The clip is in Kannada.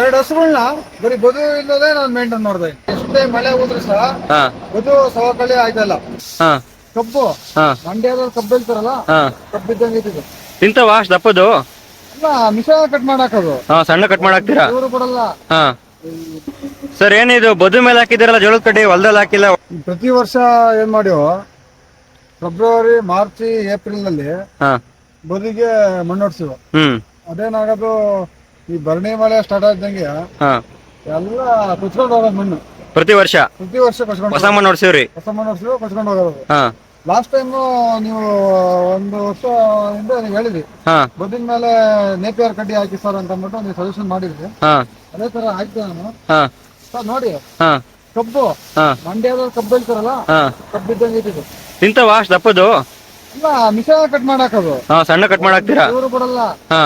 ಎರಡು ಹಸುಗಳನ್ನ ಬರೀ ಬದು ಇಲ್ಲದೆ ನಾನು ಮೇಂಟೈನ್ ಮಾಡ್ದೆ. ಎಷ್ಟೇ ಮಳೆ ಹೋದ್ರು ಸಹ ಹಾ ಬದು ಸವಕಳಿ ಆಯ್ತಲ್ಲ. ಹಾ ಕಬ್ಬು ಹಾ ಮಂಡ್ಯದಲ್ಲಿ ಕಬ್ಬು ಬೆಳಿತಾರಲ್ಲ, ಹಾ ಕಬ್ಬು ಇದ್ದಂಗೆ ಇದ್ದಿದ್ದು. ತಿಂತವಾ ಅಷ್ಟು ದಪ್ಪದು? ಅಲ್ಲ, ಮಿಷನ್ ಕಟ್ ಮಾಡಾಕದು. ಹಾ, ಸಣ್ಣ ಕಟ್ ಮಾಡಾಕ್ತೀರಾ? ಇವರು ಕೊಡಲ್ಲ. ಹಾ ಸರ್, ಏನಿದು ಬದು ಮೇಲೆ ಹಾಕಿದಿರಲ್ಲ ಜೋಳದ ಕಡ್ಡಿ, ಹೊಲದಲ್ಲಿ ಹಾಕಿಲ್ಲ? ಪ್ರತಿ ವರ್ಷ ಏನ್ ಮಾಡಿವ, ಫೆಬ್ರವರಿ, ಮಾರ್ಚ್, ಏಪ್ರಿಲ್ ನಲ್ಲಿ ಹಾ ಬದುಗೆ ಮಣ್ಣೊಡ್ಸಿವ. ಹ್ಮ್ ಅದೇನಾಗೋದು, ಈ ಭರಣಿ ಮಳೆ ಸ್ಟಾರ್ಟ್ ಆದಂಗೆ ಹಾ ಎಲ್ಲ ಕುಚ್ಕೊಂಡು ಹೋಗೋದು ಮಣ್ಣು. ಪ್ರತಿ ವರ್ಷ ಕೊಚ್ಕೊಂಡು ಹೊಸ ಹೋಗೋದು. ಮಣ್ಣು ಹೊಡ್ಸಿವ್ರಿ. ಹೊಸ ಮಣ್ಣು ಹೊಡ್ಸಿದ್ರು, ಕೊಚ್ಕೊಂಡು ಹೋಗೋದು. ಹಾ ಲಾಸ್ಟ್ ಟೈಮ್ ನೀವು ಒಂದು ವರ್ಷ ಹಿಂದೆ ನೀವು ಹೇಳಿದ್ರಿ, ಹಾ ಬದುವಿನ ಮೇಲೆ ನೇಪಿಯರ್ ಕಡ್ಡಿ ಹಾಕಿ ಸರ್ ಅಂತ ಅಂದ್ಬಿಟ್ಟು ನೀವು ಸಜೆಷನ್ ಮಾಡಿದ್ರಿ. ಹಾ ಅದೇ ತರ ಆಯ್ತು. ನಾನು ಹಾ ಸರ್ ನೋಡಿ, ಹಾ ಕಬ್ಬು ಹಾ ಮಂಡ್ಯದಲ್ಲಿ ಕಬ್ಬು ಬೆಳಿತಾರಲ್ಲ, ಹಾ ಕಬ್ಬು ಇದ್ದಂಗೆ ಇದ್ದಿದ್ದು. ತಿಂತವಾ ಅಷ್ಟು ದಪ್ಪದು? ಅಲ್ಲ, ಮಿಷನ್ ಕಟ್ ಮಾಡಾಕದು. ಹಾ, ಸಣ್ಣ ಕಟ್ ಮಾಡಾಕ್ತೀರಾ? ಇವರು ಕೊಡಲ್ಲ. ಹಾ